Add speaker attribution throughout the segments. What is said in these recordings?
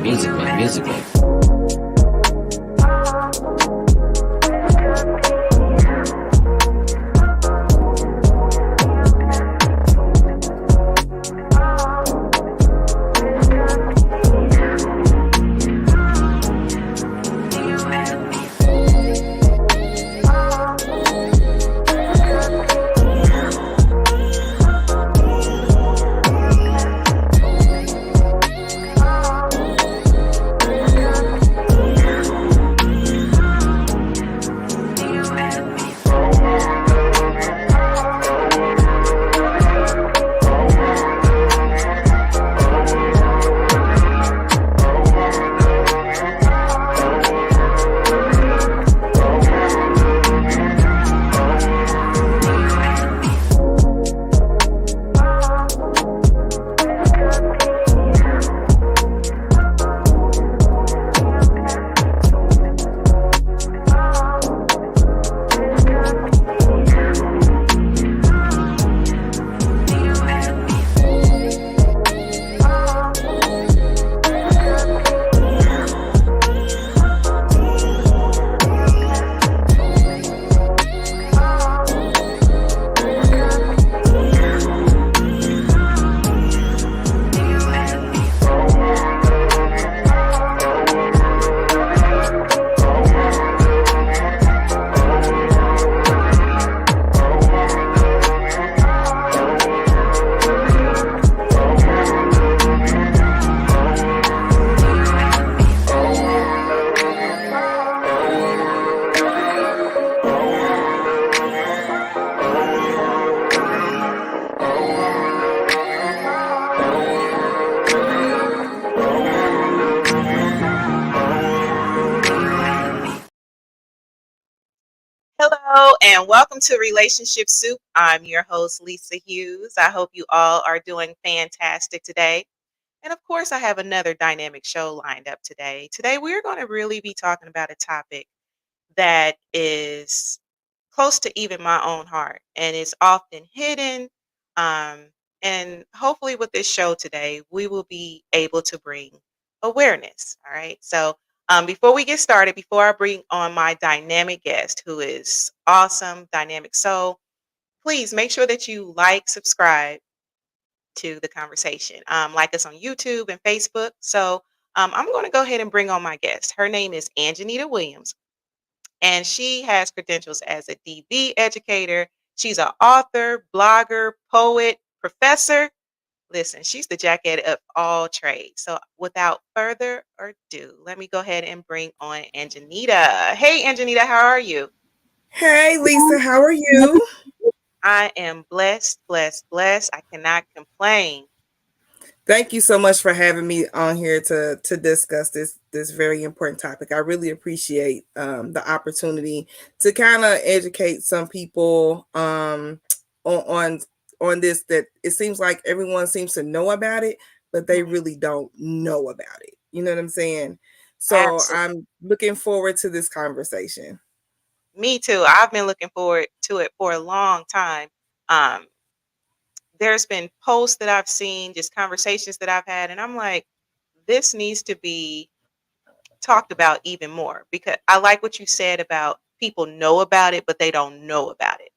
Speaker 1: musically.
Speaker 2: Hello and welcome to Relationship Soup. I'm your host, Lisa Hughes. I hope you all are doing fantastic today. And of course, I have another dynamic show lined up today. Today, we're going to really be talking about a topic that is close to even my own heart and is often hidden. Um, and hopefully, with this show today, we will be able to bring awareness. All right. So, before we get started, before I bring on my dynamic guest, who is awesome, dynamic soul, please make sure that you like, subscribe to the conversation. Like us on YouTube and Facebook. So, I'm going to go ahead and bring on my guest. Her name is Angenita Williams, and she has credentials as a DV educator. She's an author, blogger, poet, professor. Listen, she's the jacket of all trades. So without further ado, let me go ahead and bring on Angenita. Hey, Angenita, how are you?
Speaker 3: Hey, Lisa, how are you?
Speaker 2: I am blessed, blessed, blessed. I cannot complain.
Speaker 3: Thank you so much for having me on here to discuss this very important topic. I really appreciate the opportunity to kind of educate some people on on this, that it seems like everyone seems to know about it, but they
Speaker 2: Mhm.
Speaker 3: really don't know about it. You know what I'm saying? So
Speaker 2: Absolutely.
Speaker 3: I'm looking forward to this conversation.
Speaker 2: Me too. I've been looking forward to it for a long time. Um, there's been posts that I've seen, just conversations that I've had, and I'm like, this needs to be talked about even more, because I like what you said about people know about it, but they don't know about it.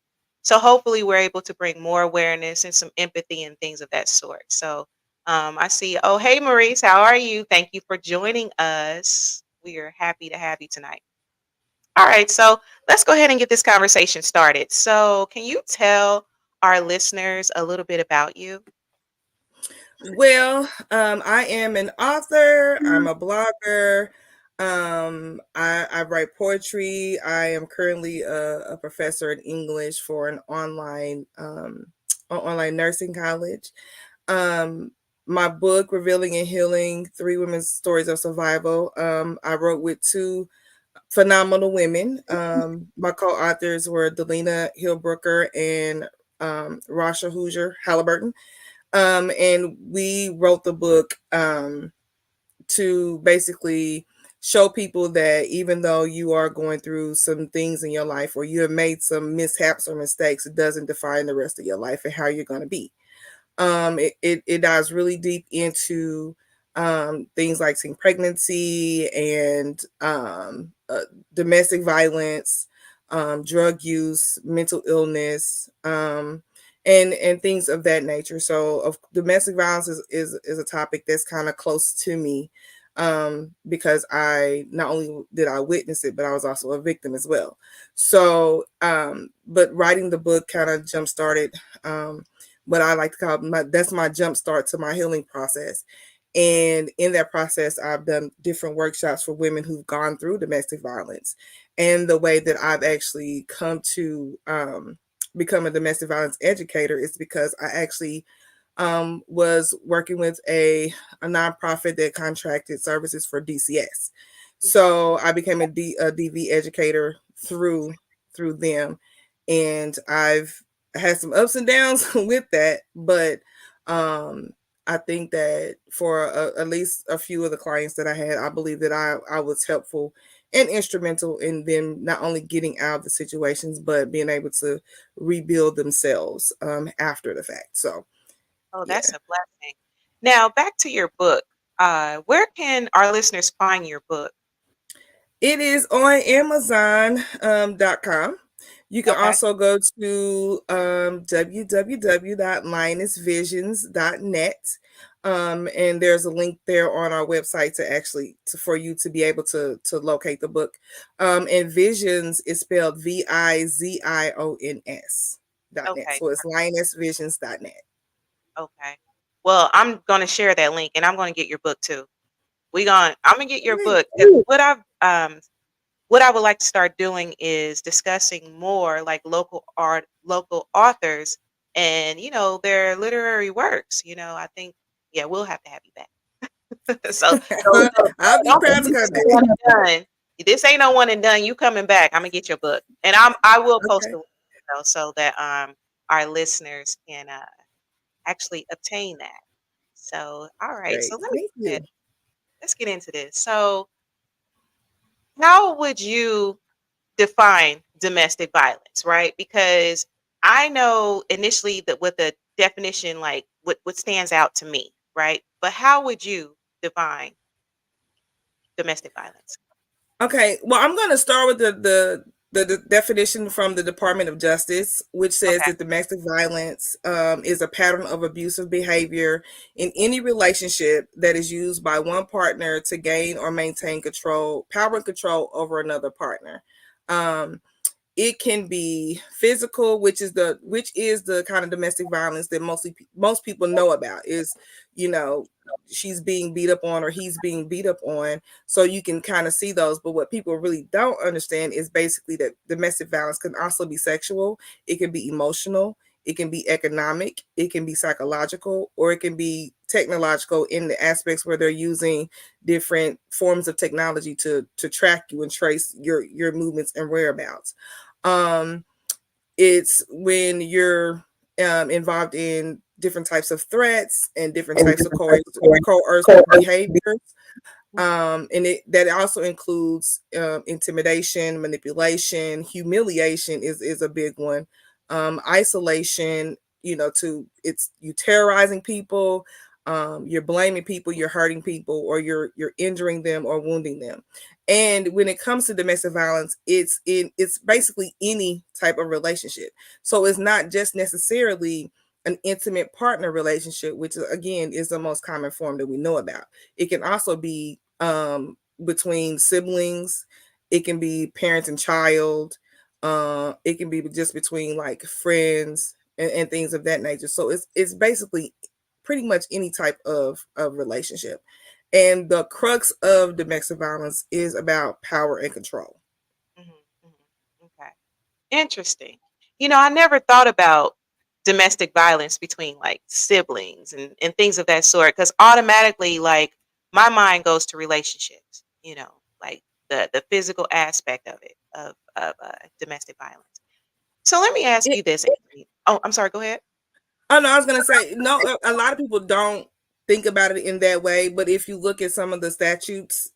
Speaker 2: So hopefully we're able to bring more awareness and some empathy and things of that sort. So I see, oh, hey, Maurice, how are you? Thank you for joining us. We are happy to have you tonight. All right, so let's go ahead and get this conversation started. So, can you tell our listeners a little bit about you?
Speaker 3: Well, I am an author. I'm a blogger. I write poetry. I am currently a professor in English for an online nursing college. Um, my book, Revealing and Healing: Three Women's Stories of Survival. I wrote with two phenomenal women. My co-authors were Delina Hillbrooker and Rasha Hoosier Halliburton. And we wrote the book to basically show people that even though you are going through some things in your life, or you have made some mishaps or mistakes, it doesn't define the rest of your life and how you're going to be. It dives really deep into things like teen pregnancy and domestic violence, drug use, mental illness, and things of that nature. So, of domestic violence is a topic that's kind of close to me, because I not only did I witness it, but I was also a victim as well. So, but writing the book kind of jump started. What I like to call that's my jump start to my healing process. And in that process, I've done different workshops for women who've gone through domestic violence. And the way that I've actually come to become a domestic violence educator is because I actually was working with a nonprofit that contracted services for DCS. So I became a DV educator through them, and I've had some ups and downs with that, but I think that for at least a few of the clients that I had, I believe that I was helpful and instrumental in them not only getting out of the situations, but being able to rebuild themselves after the fact. So,
Speaker 2: Oh, that's
Speaker 3: yeah.
Speaker 2: a blessing. Now, back to your book. Where can our listeners find your book?
Speaker 3: It is on Amazon.com. You can
Speaker 2: Okay.
Speaker 3: also go to www.lionessvisions.net. And there's a link there on our website for you to be able to locate the book. And Visions is spelled VIZIONS.net.
Speaker 2: Okay.
Speaker 3: So it's lionessvisions.net.
Speaker 2: Okay. Well, I'm going to share that link, and I'm going to get your book too. I'm gonna get your
Speaker 3: Great.
Speaker 2: book, 'cause what I would like to start doing is discussing more like local authors, and their literary works. I think, yeah, we'll have to have you back. So
Speaker 3: I'll be
Speaker 2: don't think
Speaker 3: proud to
Speaker 2: this
Speaker 3: come
Speaker 2: is
Speaker 3: back.
Speaker 2: no one and done. This ain't no one and done. You coming back? I'm gonna get your book, and I will post
Speaker 3: Okay.
Speaker 2: the link, so that our listeners can actually obtain that. So, all right.
Speaker 3: Great.
Speaker 2: So let me
Speaker 3: Thank
Speaker 2: go ahead.
Speaker 3: you.
Speaker 2: Let's get into this. So, how would you define domestic violence, right? Because I know initially that with the definition, like what stands out to me, right? But how would you define domestic violence?
Speaker 3: Okay, well, I'm going to start with the definition from the Department of Justice, which says
Speaker 2: Okay.
Speaker 3: that domestic violence is a pattern of abusive behavior in any relationship that is used by one partner to gain or maintain power and control over another partner. Um, it can be physical, which is the kind of domestic violence that most people know about. Is, you know she's being beat up on or he's being beat up on, so you can kind of see those. But what people really don't understand is basically that domestic violence can also be sexual, it can be emotional, it can be economic, it can be psychological, or it can be technological in the aspects where they're using different forms of technology to track you and trace your movements and whereabouts. um, it's when you're involved in different types of threats and different
Speaker 2: And
Speaker 3: types of
Speaker 2: different types of stories,
Speaker 3: coercive
Speaker 2: co-workers.
Speaker 3: behaviors.
Speaker 2: Mhm.
Speaker 3: And that also includes intimidation, manipulation, humiliation is a big one. Isolation, it's you terrorizing people, you're blaming people, you're hurting people, or you're injuring them or wounding them. And when it comes to domestic violence, it's basically any type of relationship. So it's not just necessarily an intimate partner relationship, which again is the most common form that we know about. It can also be between siblings. It can be parents and child. It can be just between like friends and things of that nature. So it's basically pretty much any type of relationship. And the crux of domestic violence is about power and control.
Speaker 2: Mhm, mhm. Okay. Interesting. I never thought about domestic violence between like siblings and things of that sort, because automatically, like, my mind goes to relationships, like the physical aspect of it, of domestic violence. So let me ask
Speaker 3: It,
Speaker 2: you this, Anthony. Oh, I'm sorry, go ahead.
Speaker 3: Oh no, I was gonna say no. A lot of people don't think about it in that way, but if you look at some of the statutes,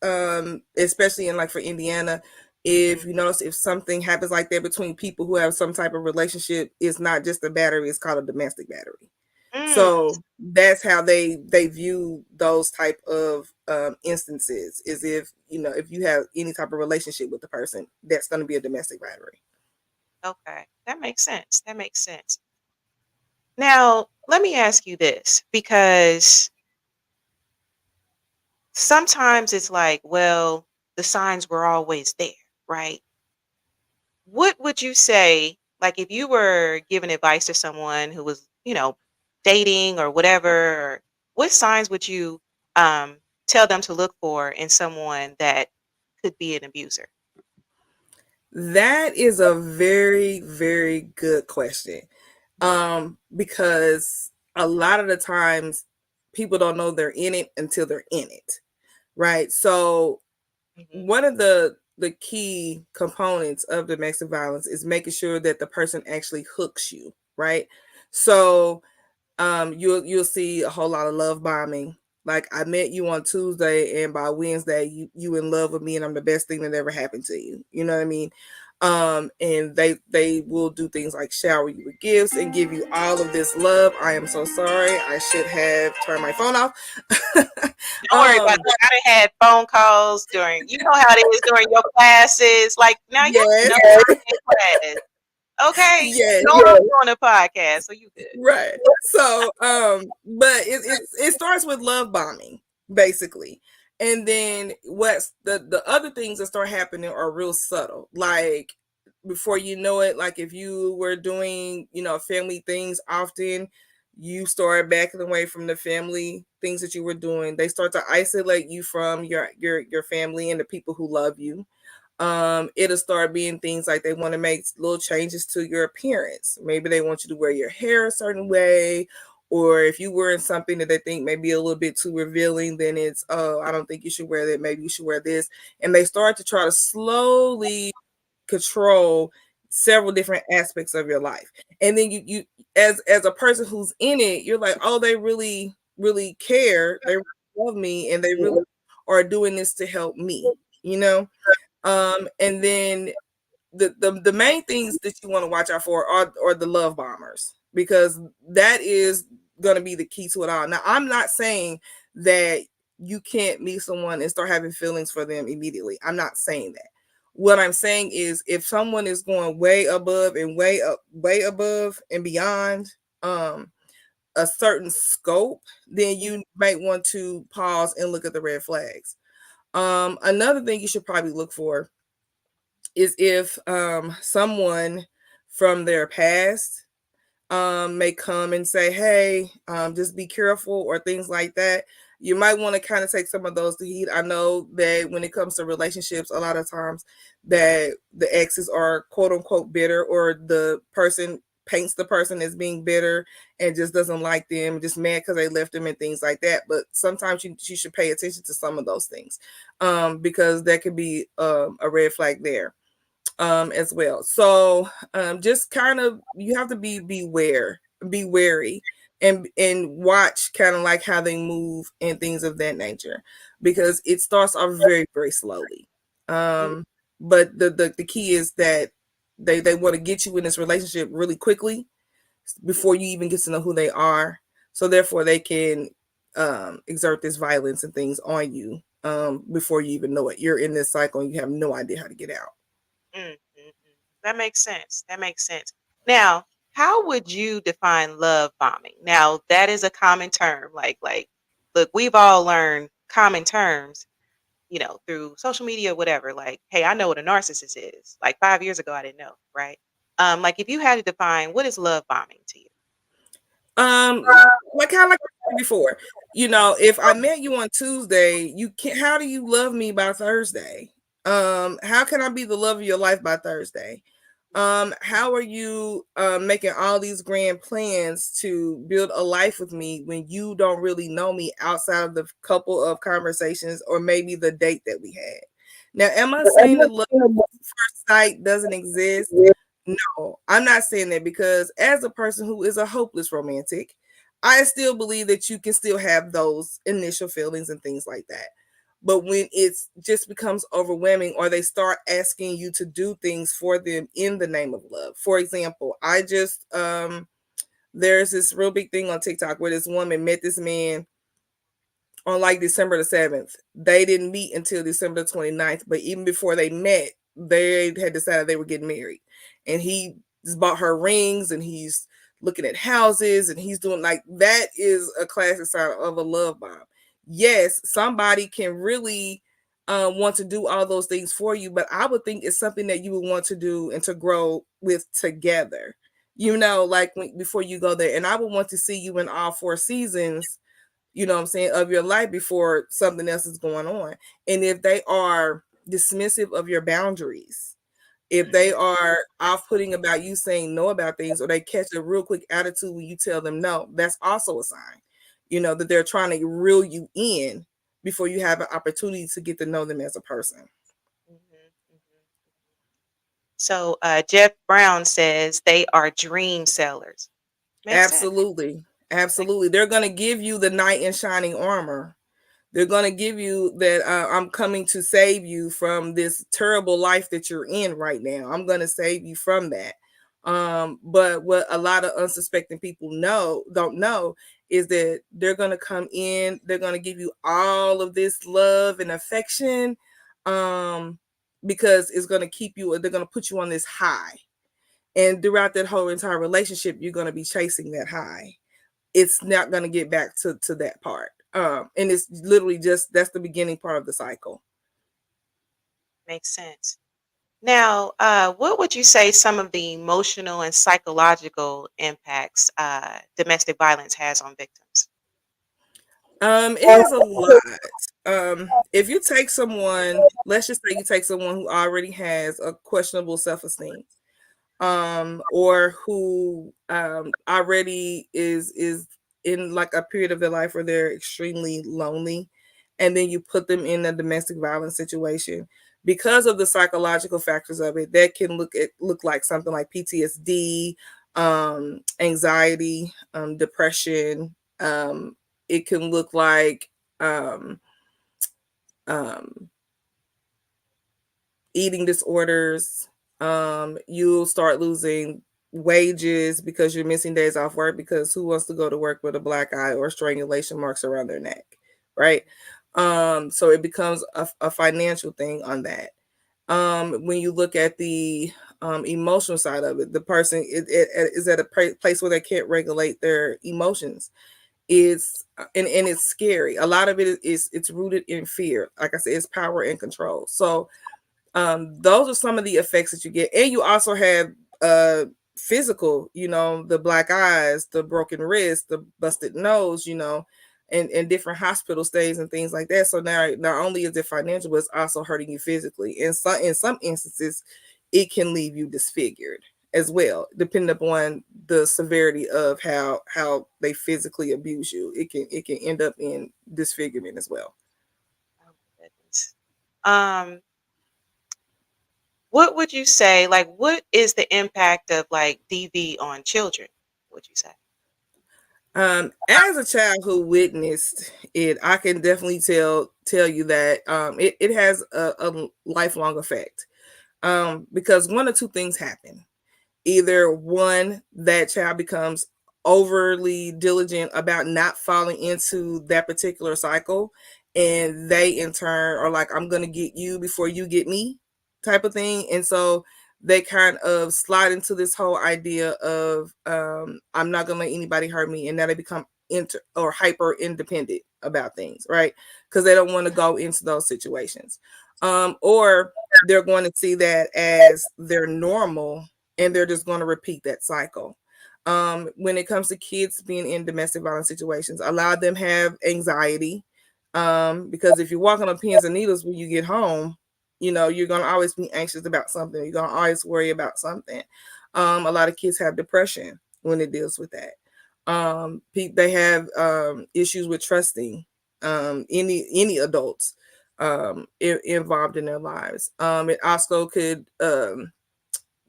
Speaker 3: especially in like for Indiana, if
Speaker 2: Mhm.
Speaker 3: you notice if something happens like that between people who have some type of relationship, it's not just a battery; it's called a domestic battery.
Speaker 2: Mm,
Speaker 3: So that's how they view those type of instances, is if if you have any type of relationship with the person, that's going to be a domestic battery.
Speaker 2: okay. That makes sense. That makes sense. Now, let me ask you this because sometimes it's like, well, the signs were always there, right? What would you say, like, if you were giving advice to someone who was, dating or whatever, or what signs would you tell them to look for in someone that could be an abuser?
Speaker 3: That is a very, very good question. Because a lot of the times people don't know they're in it until they're in it. Right. So
Speaker 2: Hmm.
Speaker 3: one of the key components of domestic violence is making sure that the person actually hooks you, right? So you'll see a whole lot of love bombing. Like, I met you on Tuesday and by Wednesday you in love with me and I'm the best thing that ever happened to you. You know what I mean? And they will do things like shower you with gifts and give you all of this love. I am so sorry. I should have turned my phone off.
Speaker 2: Don't worry about that. I done had phone calls during, you know how it is during your classes. Like, now you're
Speaker 3: Yes.
Speaker 2: in class. Okay.
Speaker 3: Yes.
Speaker 2: No, I'm doing a podcast, so you good.
Speaker 3: Right. So, but it starts with love bombing, basically. And then what's the other things that start happening are real subtle. Like, before you know it, like if you were doing, family things often, you start backing away from the family things that you were doing. They start to isolate you from your family and the people who love you. It'll start being things like they want to make little changes to your appearance. Maybe they want you to wear your hair a certain way, or if you wearing something that they think may be a little bit too revealing, then it's, oh, I don't think you should wear that, maybe you should wear this. And they start to try to slowly control several different aspects of your life. And then you as a person who's in it, you're like, oh, they really really care, they really love me, and they really are doing this to help me, you know. And then the main things that you want to watch out for are the love bombers, because that is going to be the key to it all. Now, I'm not saying that you can't meet someone and start having feelings for them immediately. I'm not saying that. What I'm saying is, if someone is going way above and way above and beyond a certain scope, then you might want to pause and look at the red flags. Another thing you should probably look for is if someone from their past may come and say, hey, just be careful, or things like that. You might want to kind of take some of those to heed. I know that when it comes to relationships, a lot of times that the exes are quote unquote bitter, or the person paints the person as being bitter and just doesn't like them, just mad because they left them and things like that. But sometimes you should pay attention to some of those things, because that could be a red flag there as well. So just kind of, you have to be wary, and watch kind of like how they move and things of that nature, because it starts off very very slowly.
Speaker 2: Mm,
Speaker 3: But the key is that they want to get you in this relationship really quickly before you even get to know who they are, so therefore they can exert this violence and things on you before you even know it. You're in this cycle and you have no idea how to get out.
Speaker 2: mm, mm, mm. That makes sense. That makes sense. Now, how would you define love bombing? Now, that is a common term. Look, we've all learned common terms, through social media, whatever. Like, hey, I know what a narcissist is. Like 5 years ago, I didn't know, right? Like, if you had to define what is love bombing to you?
Speaker 3: Um, like kind of like I said before, if I met you on Tuesday, you can how do you love me by Thursday? How can I be the love of your life by Thursday? How are you making all these grand plans to build a life with me when you don't really know me outside of the couple of conversations or maybe the date that we had? Now, am I saying that love at first sight doesn't exist? No, I'm not saying that, because as a person who is a hopeless romantic, I still believe that you can still have those initial feelings and things like that. But when it's just becomes overwhelming, or they start asking you to do things for them in the name of love. For example, I just There's this real big thing on TikTok where this woman met this man on like December the 7th. They didn't meet until December the 29th, but even before they met, they had decided they were getting married. And he just bought her rings, and he's looking at houses, and he's doing like that is a classic sign of a love bomb. Yes, somebody can really want to do all those things for you, but I would think it's something that you would want to do and to grow with together. Like before you go there. And I would want to see you in all four seasons, what I'm saying, of your life before something else is going on. And if they are dismissive of your boundaries, if they
Speaker 2: Mhm.
Speaker 3: are off-putting about you saying no about things, or they catch a real quick attitude when you tell them no, that's also a sign, that they're trying to reel you in before you have an opportunity to get to know them as a person.
Speaker 2: Mhm. Mhm. So Jeff Brown says they are dream sellers. Makes sense.
Speaker 3: Absolutely. Absolutely. They're going to give you the knight in shining armor. They're going to give you that I'm coming to save you from this terrible life that you're in right now. I'm going to save you from that. But what a lot of unsuspecting people don't know is that they're going to come in, they're going to give you all of this love and affection, because it's going to keep you, they're going to put you on this high. And throughout that whole entire relationship, you're going to be chasing that high. It's not going to get back to that part. And it's literally just that's the beginning part of the cycle.
Speaker 2: Makes sense. Now, what would you say some of the emotional and psychological impacts domestic violence has on victims?
Speaker 3: It has a lot. If you take someone, let's just say you take someone who already has a questionable self-esteem, or who already is in like a period of their life where they're extremely lonely, and then you put them in a domestic violence situation, because of the psychological factors of it, that can look like something like PTSD, anxiety, depression. It can look like um, um, eating disorders. You'll start losing wages because you're missing days off work, because who wants to go to work with a black eye or strangulation marks around their neck, right? So it becomes a financial thing on that. When you look at the emotional side of it, the person is at a place where they can't regulate their emotions. It's and it's scary. A lot of it is it's rooted in fear. Like I said, it's power and control. So those are some of the effects that you get. And you also have physical, the black eyes, the broken wrist, the busted nose, and different hospital stays and things like that. So now not only is it financial, but it's also hurting you physically. And in some instances, it can leave you disfigured as well, depending upon the severity of how they physically abuse you. It can end up in disfigurement as well.
Speaker 2: Oh my goodness. Um, what would you say? Like, what is the impact of like DV on children? Would you say?
Speaker 3: As a child who witnessed it, I can definitely tell you that it has a lifelong effect. Because one or two things happen. Either one, that child becomes overly diligent about not falling into that particular cycle, and they in turn are like, I'm gonna get you before you get me, type of thing. And so they kind of slide into this whole idea of I'm not gonna let anybody hurt me, and now they become or hyper independent about things, right? Because they don't want to go into those situations. Or they're going to see that as their normal, and they're just going to repeat that cycle. When it comes to kids being in domestic violence situations, a lot of them have anxiety, because if you're walking on pins and needles when you get home, you're going to always be anxious about something. You're going to always worry about something. A lot of kids have depression when it deals with that. They have issues with trusting any adults involved in their lives. It also could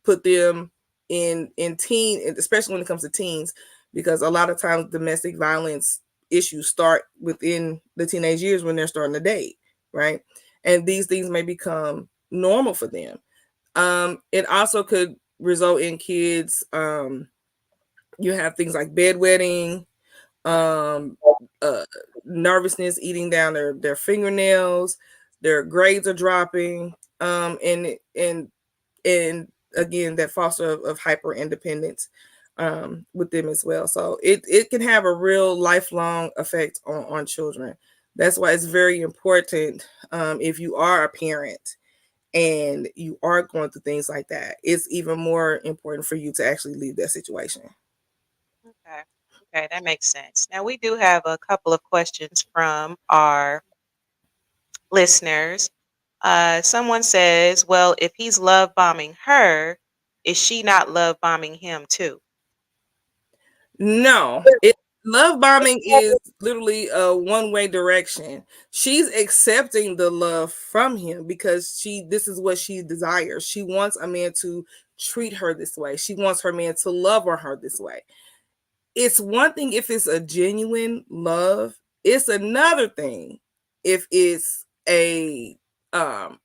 Speaker 3: put them in teen, especially when it comes to teens, because a lot of times domestic violence issues start within the teenage years when they're starting to date, right? And these things may become normal for them. It also could result in kids You have things like bedwetting, um, uh, nervousness, eating down their fingernails, their grades are dropping, and again that foster of hyper independence with them as well. So it can have a real lifelong effect on children. That's why it's very important, if you are a parent and you are going through things like that, it's even more important for you to actually leave that situation.
Speaker 2: Okay. Okay, that makes sense. Now we do have a couple of questions from our listeners. Someone says, well, if he's love bombing her, is she not love bombing him too?
Speaker 3: No, love bombing is literally a one-way direction. She's accepting the love from him because this is what she desires. She wants a man to treat her this way. She wants her man to love her this way. It's one thing if it's a genuine love. It's another thing if it's a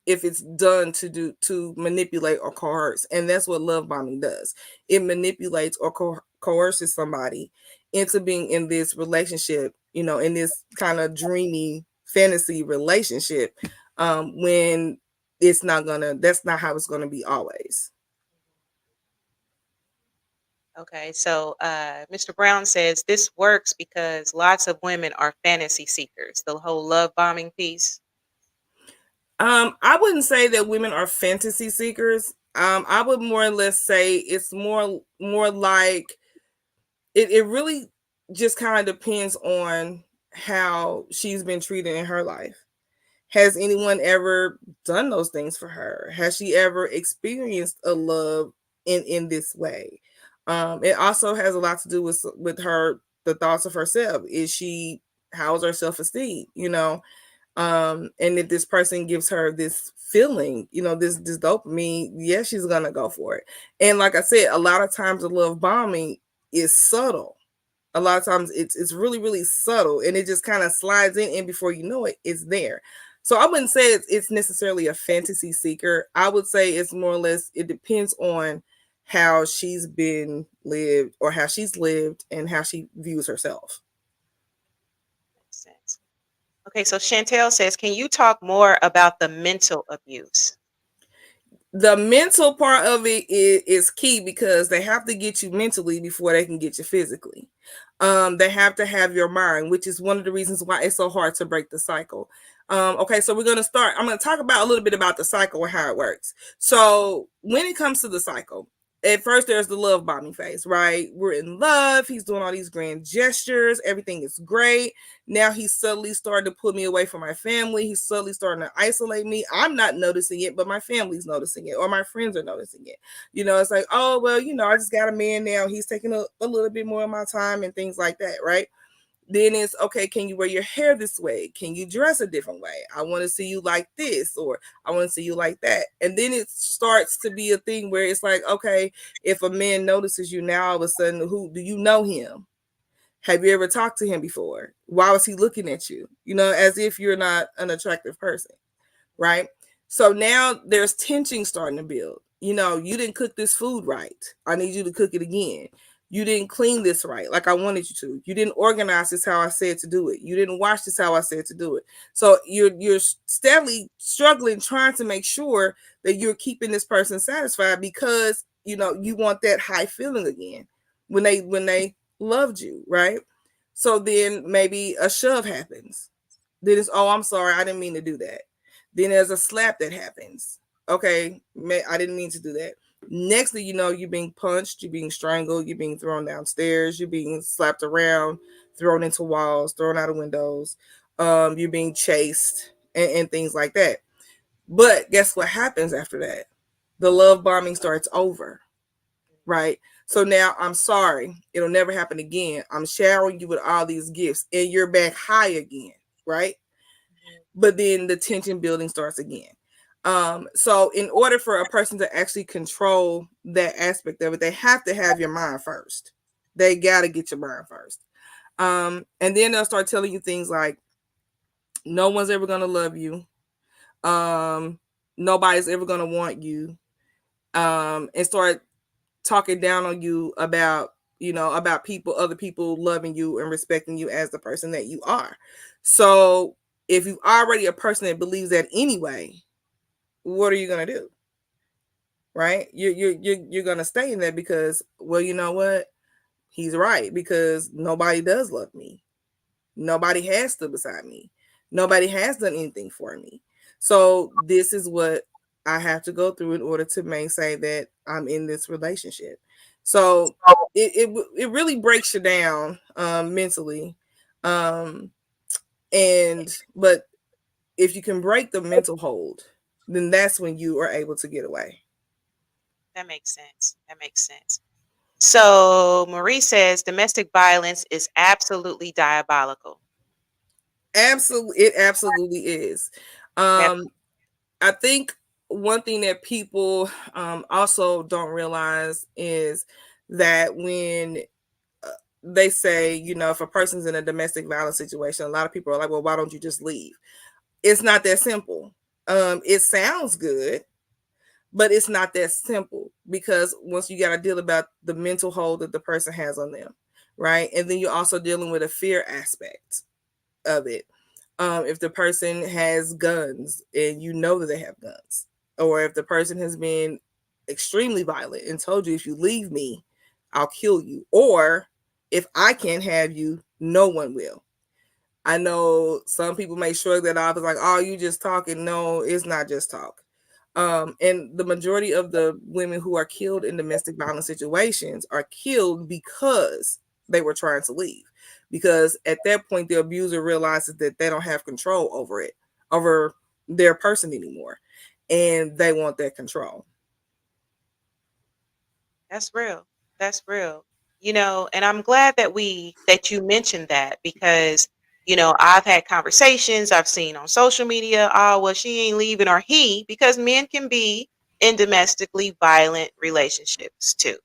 Speaker 3: if it's done to manipulate or coerce, and that's what love bombing does. It manipulates or coerces somebody into being in this relationship, in this kind of dreamy fantasy relationship, when that's not how it's gonna be always.
Speaker 2: Okay, so Mr. Brown says this works because lots of women are fantasy seekers. The whole love bombing piece.
Speaker 3: I wouldn't say that women are fantasy seekers. I would more or less say it's more like it really just kind of depends on how she's been treated in her life. Has anyone ever done those things for her? Has she ever experienced a love in this way? It also has a lot to do with her, the thoughts of herself. How's her self-esteem? And if this person gives her this feeling, this dopamine, yeah, she's gonna go for it. And like I said, a lot of times the love bombing is subtle. A lot of times it's really really subtle, and it just kind of slides in, and before you know it, it's there. So I wouldn't say it's necessarily a fantasy seeker. I would say it's more or less, it depends on how she's been lived, or how she's lived, and how she views herself.
Speaker 2: Makes sense. Okay, so Chantel says, can you talk more about the mental abuse?
Speaker 3: The mental part of it is key, because they have to get you mentally before they can get you physically. They have to have your mind, which is one of the reasons why it's so hard to break the cycle. Okay, so I'm going to talk about a little bit about the cycle and how it works. So when it comes to the cycle, at first there's the love bombing phase, right? We're in love. He's doing all these grand gestures. Everything is great. Now he's suddenly starting to pull me away from my family. He's suddenly starting to isolate me. I'm not noticing it, but my family's noticing it, or my friends are noticing it. It's like, oh, well, I just got a man now. He's taking a little bit more of my time and things like that, right? Then it's okay, can you wear your hair this way? Can you dress a different way? I want to see you like this, or I want to see you like that. And then it starts to be a thing where it's like, okay, if a man notices you now, all of a sudden, who do you know him? Have you ever talked to him before? Why was he looking at you? As if you're not an attractive person, right? So now there's tension starting to build. You didn't cook this food right. I need you to cook it again. You didn't clean this right like I wanted you to. You didn't organize this how I said to do it. You didn't wash this how I said to do it. So you're steadily struggling, trying to make sure that you're keeping this person satisfied, because you want that high feeling again when they loved you, right? So then maybe a shove happens. Then it's, oh, I'm sorry, I didn't mean to do that. Then there's a slap that happens. Okay, I didn't mean to do that. Next thing you know, you're being punched, you're being strangled, you're being thrown downstairs, you're being slapped around, thrown into walls, thrown out of windows. You're being chased, and things like that. But guess what happens after that? The love bombing starts over, right? So now, I'm sorry, it'll never happen again. I'm showering you with all these gifts, and you're back high again, right? But then the tension building starts again. So in order for a person to actually control that aspect of it, they have to have your mind first. They got to get your mind first. And then they'll start telling you things like, no one's ever going to love you. Nobody's ever going to want you. And start talking down on you about about people, other people loving you and respecting you as the person that you are. So if you're already a person that believes that anyway, what are you gonna do? Right? You're gonna stay in that because, well, you know what? He's right, because nobody does love me. Nobody has stood beside me. Nobody has done anything for me. So this is what I have to go through in order to maintain that I'm in this relationship. So it really breaks you down mentally. Um, and but if you can break the mental hold, then that's when you are able to get away.
Speaker 2: That makes sense. That makes sense. So Marie says domestic violence is absolutely diabolical.
Speaker 3: Absolutely, it absolutely is.
Speaker 2: Have
Speaker 3: Um, I think one thing that people also don't realize is that when uh, they say, if a person's in a domestic violence situation, a lot of people are like, well, why don't you just leave? It's not that simple. It sounds good, but it's not that simple, because once you got to deal about the mental hold that the person has on them, right? And then you're also dealing with a fear aspect of it. If the person has guns and you know that they have guns, or if the person has been extremely violent and told you, if you leave me, I'll kill you, or if I can't have you, no one will. I know some people may shrug that off as like, oh, you just talking. No, it's not just talk. And the majority of the women who are killed in domestic violence situations are killed because they were trying to leave. Because at that point, the abuser realizes that they don't have control over it, over their person anymore, and they want that control.
Speaker 2: That's real. That's real. And I'm glad that you mentioned that because, I've had conversations I've seen on social media, oh, well, she ain't leaving or he, because men can be in domestically violent relationships too.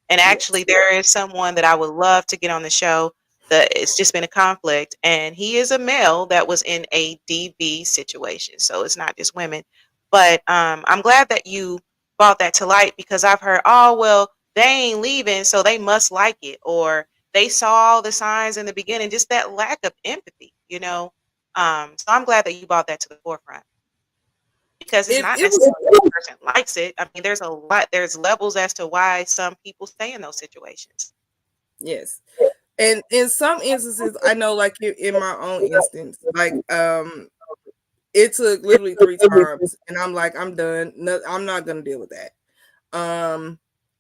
Speaker 2: And
Speaker 3: Yes.
Speaker 2: actually, there is someone that I would love to get on the show that it's just been a conflict, and he is a male that was in a DV situation. So it's not just women. But I'm glad that you brought that to light because I've heard, oh, well, they ain't leaving, so they must like it, or they saw all the signs in the beginning, just that lack of empathy. So I'm glad that you brought that to the forefront because it's not
Speaker 3: It was.
Speaker 2: necessarily that the person likes it. I mean, there's levels as to why some people stay in those situations.
Speaker 3: Yes. And in some instances, I know, like in my own instance, like it took literally 3 times, and I'm like, I'm done. No, I'm not gonna deal with that.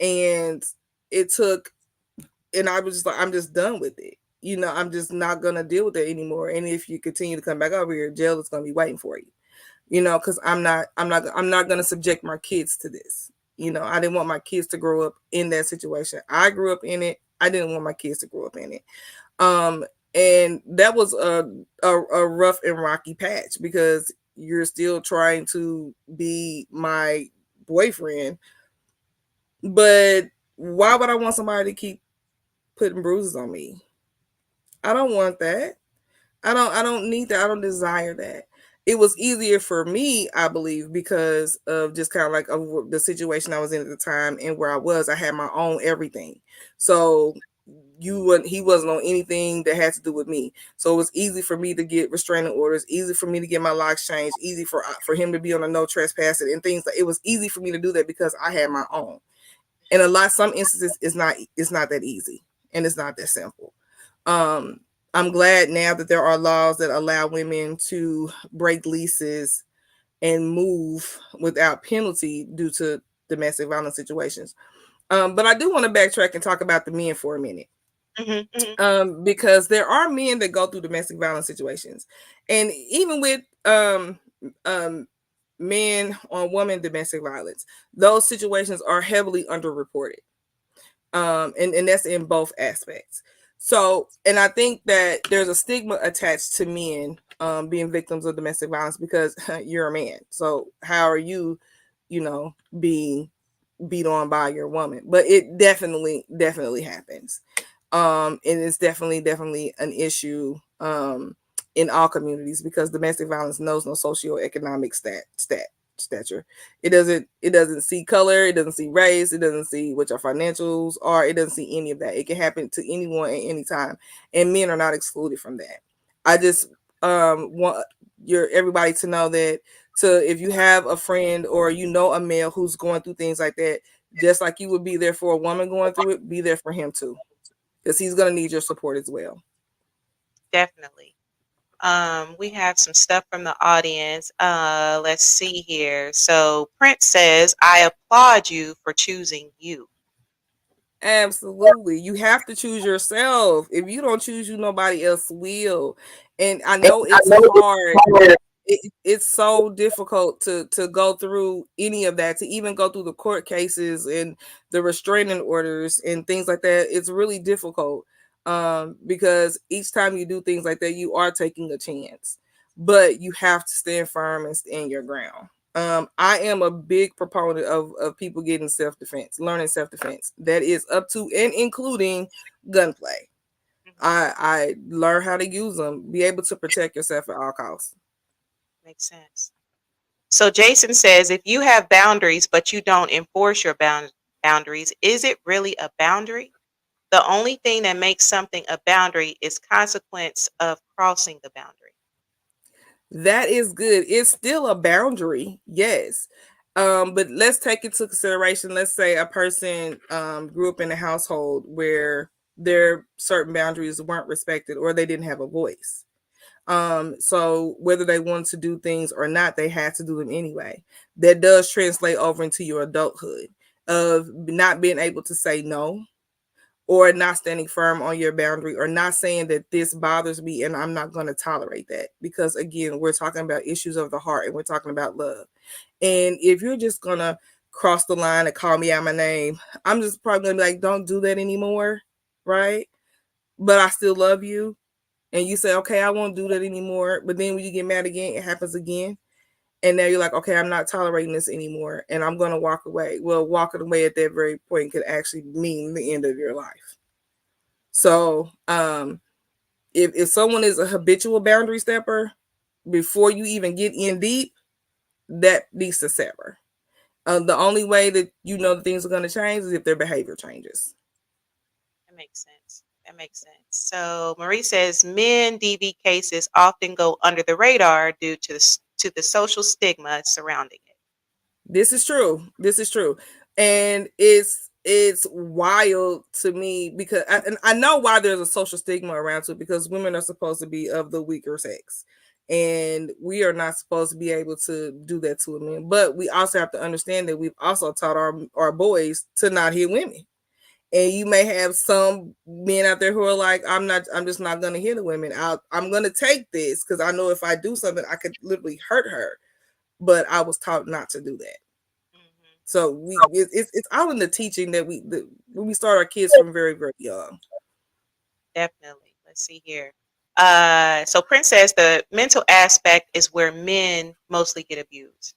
Speaker 3: And it took, and I was just like, I'm just done with it. I'm just not gonna deal with it anymore. And if you continue to come back over here, jail is gonna be waiting for you. Because I'm not gonna subject my kids to this. I didn't want my kids to grow up in that situation. I grew up in it. I didn't want my kids to grow up in it. Um, and that was a rough and rocky patch, because you're still trying to be my boyfriend, but why would I want somebody to keep putting bruises on me? I don't want that. I don't need that. I don't desire that. It was easier for me, I believe, because of just kind of like of the situation I was in at the time and where I was. I had my own everything. So he wasn't on anything that had to do with me. So it was easy for me to get restraining orders, easy for me to get my locks changed, easy for him to be on a no trespassing and things like. It was easy for me to do that because I had my own. And some instances it's not that easy, and it's not that simple. um I'm glad now that there are laws that allow women to break leases and move without penalty due to domestic violence situations. But I do want to backtrack and talk about the men for a minute.
Speaker 2: Hmm. Hmm.
Speaker 3: Because there are men that go through domestic violence situations, and even with um men on woman domestic violence, those situations are heavily underreported. And that's in both aspects. So, and I think that there's a stigma attached to men being victims of domestic violence because you're a man. So how are you, being beat on by your woman? But it definitely happens. And it's definitely an issue in all communities, because domestic violence knows no socioeconomic stature. It doesn't see color, it doesn't see race, it doesn't see what your financials are, it doesn't see any of that. It can happen to anyone at any time, and men are not excluded from that. I just want your everybody to know that, to if you have a friend or you know a male who's going through things like that, just like you would be there for a woman going through it, be there for him too, because he's going to need your support as well.
Speaker 2: Definitely. We have some stuff from the audience. Let's see here. So Prince says, I applaud you for choosing you.
Speaker 3: Absolutely. You have to choose yourself. If you don't choose you, nobody else will. And I know it's hard. It's so difficult to go through any of that, to even go through the court cases and the restraining orders and things like that. It's really difficult, because each time you do things like that, you are taking a chance, but you have to stand firm and stand your ground. I am a big proponent of people getting self-defense, learning self-defense. That is up to and including gunplay.
Speaker 2: Mhm.
Speaker 3: I learn how to use them, be able to protect yourself at all costs.
Speaker 2: Makes sense. So Jason says, if you have boundaries but you don't enforce your boundaries, is it really a boundary? The only thing that makes something a boundary is consequence of crossing the boundary.
Speaker 3: That is good. It's still a boundary, yes. But let's take into consideration. Let's say a person grew up in a household where their certain boundaries weren't respected, or they didn't have a voice. So whether they wanted to do things or not, they had to do them anyway. That does translate over into your adulthood of not being able to say no, or not standing firm on your boundary, or not saying that this bothers me and I'm not going to tolerate that. Because again, we're talking about issues of the heart, and we're talking about love. And if you're just going to cross the line and call me out my name, I'm just probably going to be like, don't do that anymore. Right. But I still love you. And you say, okay, I won't do that anymore. But then when you get mad again, it happens again. And now you're like, okay, I'm not tolerating this anymore, and I'm going to walk away. Well, walking away at that very point could actually mean the end of your life. So if someone is a habitual boundary stepper, before you even get in deep, that needs to sever. The only way that you know that things are going to change is if their behavior changes.
Speaker 2: That makes sense. That makes sense. So Marie says men DV cases often go under the radar due to the social stigma surrounding it.
Speaker 3: This is true. This is true, and it's wild to me because and I know why there's a social stigma around it, because women are supposed to be of the weaker sex, and we are not supposed to be able to do that to a man. But we also have to understand that we've also taught our boys to not hit women. And you may have some men out there who are like, I'm just not going to hit the women. I'm going to take this because I know if I do something, I could literally hurt her. But I was taught not to do that.
Speaker 2: Hmm.
Speaker 3: So it's all in the teaching that when we start our kids from very, very young.
Speaker 2: Definitely. Let's see here. So Prince says the mental aspect is where men mostly get abused.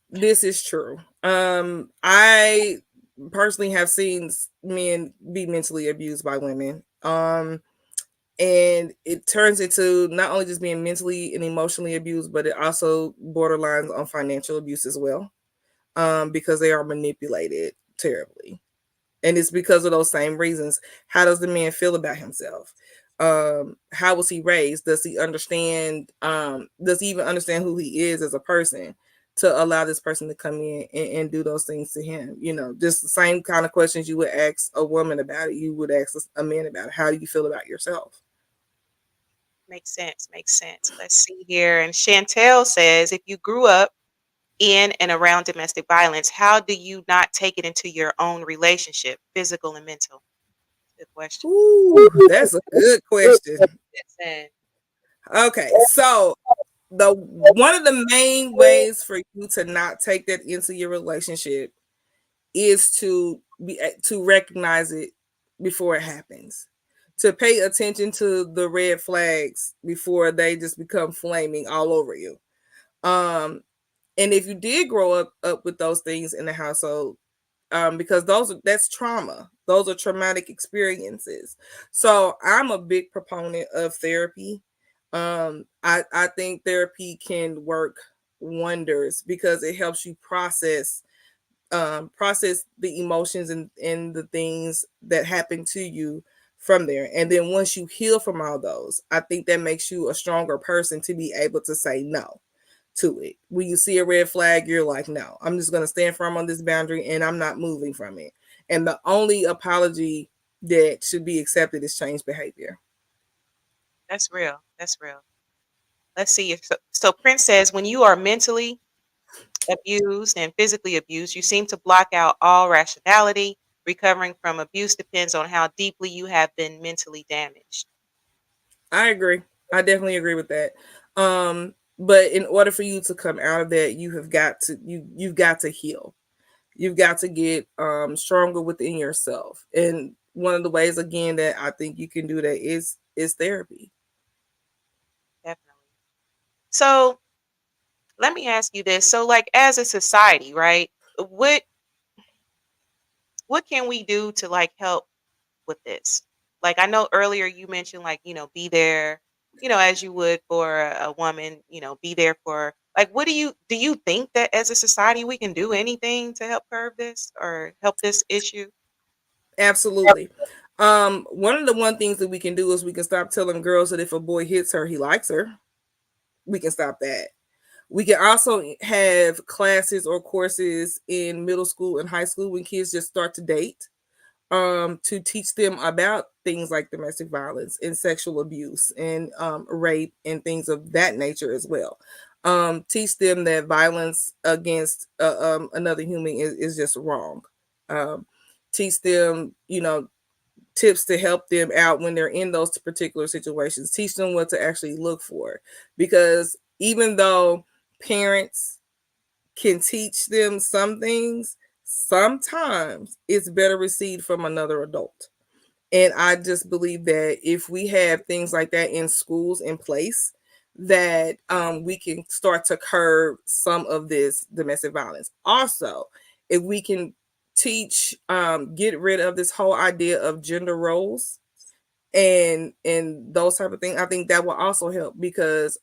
Speaker 3: This is true. I personally have seen men be mentally abused by women. And it turns into not only just being mentally and emotionally abused, but it also borderlines on financial abuse as well, because they are manipulated terribly. And it's because of those same reasons. How does the man feel about himself? How was he raised? Does he understand? Does he even understand who he is as a person to allow this person to come in and do those things to him? You know, just the same kind of questions you would ask a woman about it, you would ask a man about it. How do you feel about yourself?
Speaker 2: Makes sense. Makes sense. Let's see here. And Chantel says, if you grew up in and around domestic violence, how do you not take it into your own relationship, physical and mental? Good question.
Speaker 3: Ooh, that's a good question.
Speaker 2: Listen.
Speaker 3: Okay, so the one of the main ways for you to not take that into your relationship is to recognize it before it happens, to pay attention to the red flags before they just become flaming all over you. Um, and if you did grow up with those things in the household, because that's trauma. Those are traumatic experiences. So I'm a big proponent of therapy. I think therapy can work wonders because it helps you process the emotions and the things that happen to you from there. And then once you heal from all those, I think that makes you a stronger person to be able to say no to it. When you see a red flag, you're like, no, I'm just going to stand firm on this boundary and I'm not moving from it. And the only apology that should be accepted is change behavior.
Speaker 2: That's real. That's real. Let's see if so Prince says when you are mentally abused and physically abused, you seem to block out all rationality. Recovering from abuse depends on how deeply you have been mentally damaged.
Speaker 3: I agree. I definitely agree with that. But in order for you to come out of that, you've got to heal. You've got to get stronger within yourself. And one of the ways again that I think you can do that is therapy.
Speaker 2: Definitely. So let me ask you this. So like as a society, right? What what can we do to like help with this? Like I know earlier you mentioned like, be there, as you would for a woman, be there for like what do you think that as a society we can do anything to help curb this or help this issue?
Speaker 3: Absolutely. One of the one things that we can do is we can stop telling girls that if a boy hits her, he likes her. We can stop that. We can also have classes or courses in middle school and high school when kids just start to date, to teach them about things like domestic violence and sexual abuse and rape and things of that nature as well. Teach them that violence against another human is just wrong. Um, Teach them, tips to help them out when they're in those particular situations. Teach them what to actually look for. Because even though parents can teach them some things, sometimes it's better received from another adult. And I just believe that if we have things like that in schools in place, that we can start to curb some of this domestic violence. Also, if we can get rid of this whole idea of gender roles and those type of things, I think that will also help because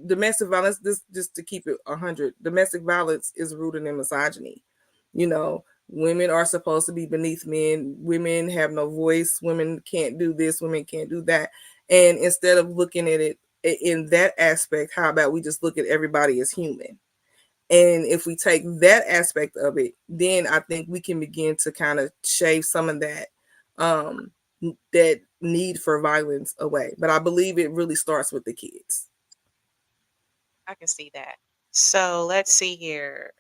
Speaker 3: domestic violence, this just to keep it 100, domestic violence is rooted in misogyny. Women are supposed to be beneath men. Women have no voice. Women can't do this. Women can't do that. And instead of looking at it in that aspect, how about we just look at everybody as human? And if we take that aspect of it, then I think we can begin to kind of shave some of um, that need for violence away. But I believe it really starts with the kids.
Speaker 2: I can see that. So let's see here.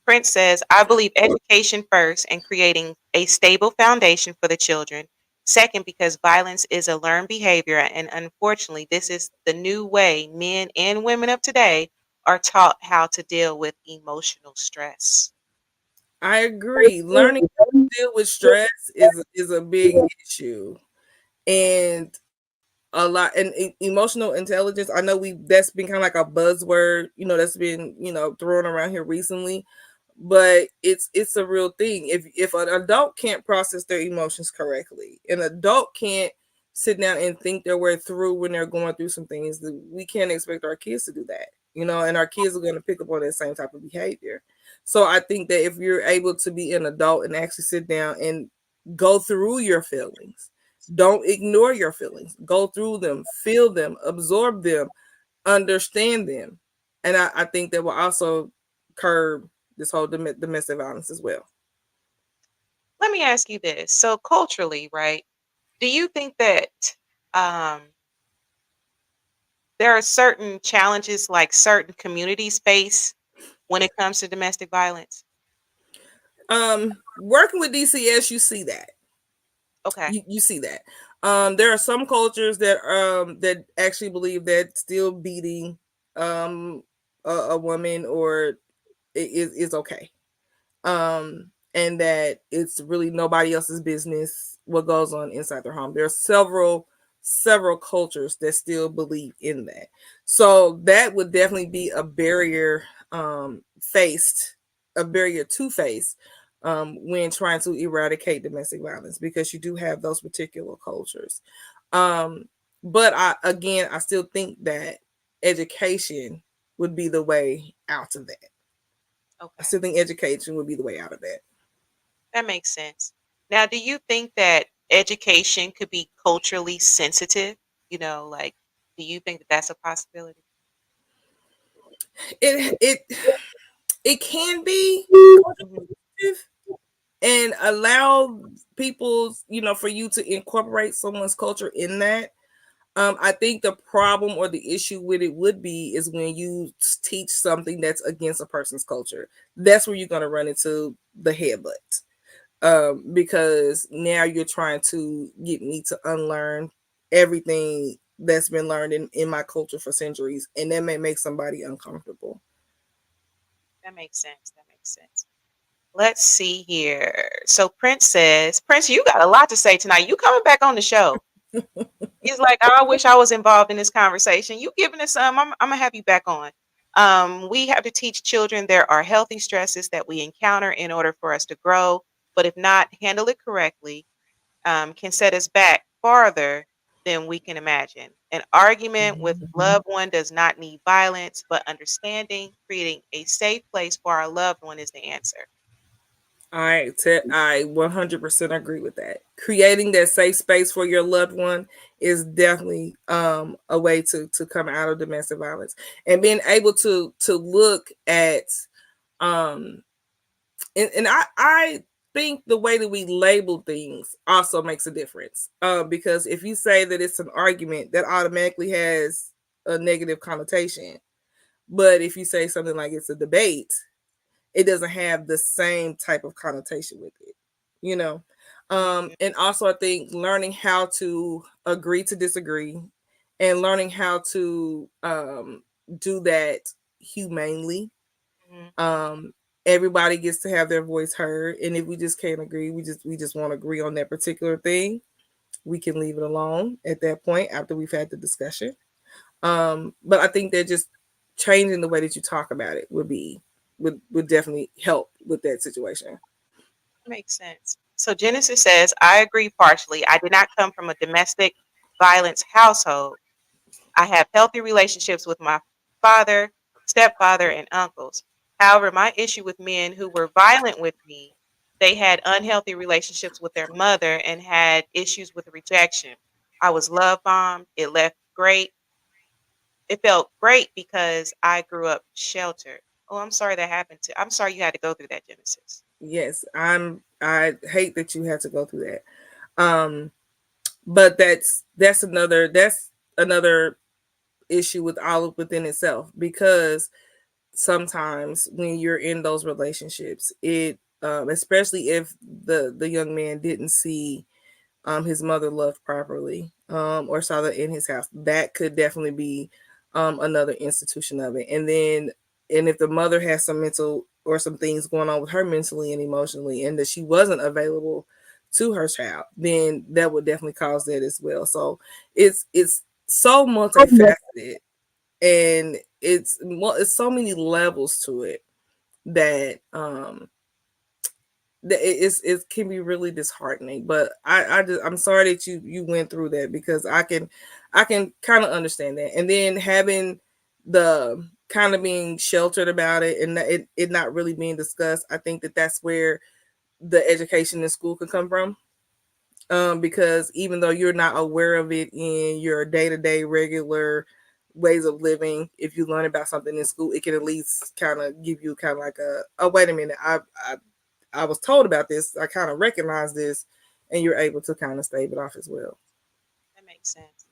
Speaker 2: Prince says, I believe education first and creating a stable foundation for the children. Second, because violence is a learned behavior, and unfortunately, this is the new way men and women of today are taught how to deal with emotional stress.
Speaker 3: I agree. Learning how to deal with stress is a big issue, and a lot and emotional intelligence. I know that's been kind of like a buzzword, that's been thrown around here recently, but it's a real thing. If an adult can't process their emotions correctly, an adult can't sit down and think their way through when they're going through some things, we can't expect our kids to do that, and our kids are going to pick up on that same type of behavior. So I think that if you're able to be an adult and actually sit down and go through your feelings, don't ignore your feelings, go through them, feel them, absorb them, understand them, and I think that will also curb this whole domestic violence as well.
Speaker 2: Let me ask you this. So, culturally, right, do you think that um, there are certain challenges like certain communities face when it comes to domestic violence?
Speaker 3: Working with DCS, you see that.
Speaker 2: Okay.
Speaker 3: You see that. There are some cultures that actually believe that still beating um a woman or is okay. And that it's really nobody else's business what goes on inside their home. There are several cultures that still believe in that. So that would definitely be a barrier to face when trying to eradicate domestic violence because you do have those particular cultures. Um, but I still think that education would be the way out of that.
Speaker 2: Okay.
Speaker 3: Sibling education would be the way out of that.
Speaker 2: That makes sense. Now, do you think that education could be culturally sensitive? Like, do you think that that's a possibility?
Speaker 3: It it can be
Speaker 2: Mhm.
Speaker 3: and allow people, for you to incorporate someone's culture in that. I think the problem or the issue with it would be is when you teach something that's against a person's culture. That's where you're going to run into the headbutt. Because now you're trying to get me to unlearn everything that's been learned in my culture for centuries, and that may make somebody uncomfortable.
Speaker 2: That makes sense. That makes sense. Let's see here. So Prince says, Prince, you got a lot to say tonight. You coming back on the show? He's like, I wish I was involved in this conversation. You giving us some. I'm gonna have you back on. We have to teach children there are healthy stresses that we encounter in order for us to grow, but if not handle it correctly, can set us back farther than we can imagine. An argument with a loved one does not need violence, but understanding, creating a safe place for our loved one is the answer.
Speaker 3: I 100% agree with that. Creating that safe space for your loved one is definitely a way to come out of domestic violence, and being able to look at um and I think the way that we label things also makes a difference. Because if you say that it's an argument, that automatically has a negative connotation. But if you say something like it's a debate, it doesn't have the same type of connotation with it, you know.
Speaker 2: Mhm,
Speaker 3: And also, I think learning how to agree to disagree, and learning how to do that humanely.
Speaker 2: mhm.
Speaker 3: um Everybody gets to have their voice heard, and if we just can't agree, we just want to agree on that particular thing, we can leave it alone at that point after we've had the discussion. But I think that just changing the way that you talk about it would definitely help with that situation.
Speaker 2: Makes sense. So Genesis says, I agree partially. I did not come from a domestic violence household. I have healthy relationships with my father, stepfather, and uncles. However, my issue with men who were violent with me, they had unhealthy relationships with their mother and had issues with rejection. I was love bombed. It felt great because I grew up sheltered. Oh, I'm sorry that happened to. I'm sorry you had to go through that, Genesis.
Speaker 3: Yes, I hate that you had to go through that. But that's another issue with all of within itself, because sometimes when you're in those relationships, it especially if the young man didn't see his mother loved properly, or saw that in his house, that could definitely be another institution of it. And if the mother has some mental or some things going on with her mentally and emotionally, and that she wasn't available to her child, then that would definitely cause that as well. So it's so multifaceted, and it's so many levels to it that it can be really disheartening. But I'm sorry that you went through that, because I can kind of understand that. And then having the kind of being sheltered about it, and it not really being discussed, I think that that's where the education in school can come from. Because even though you're not aware of it in your day-to-day regular ways of living, if you learn about something in school, it can at least kind of give you kind of like a wait a minute, I was told about this, I kind of recognize this, and you're able to kind of stave it off as well.
Speaker 2: That makes sense.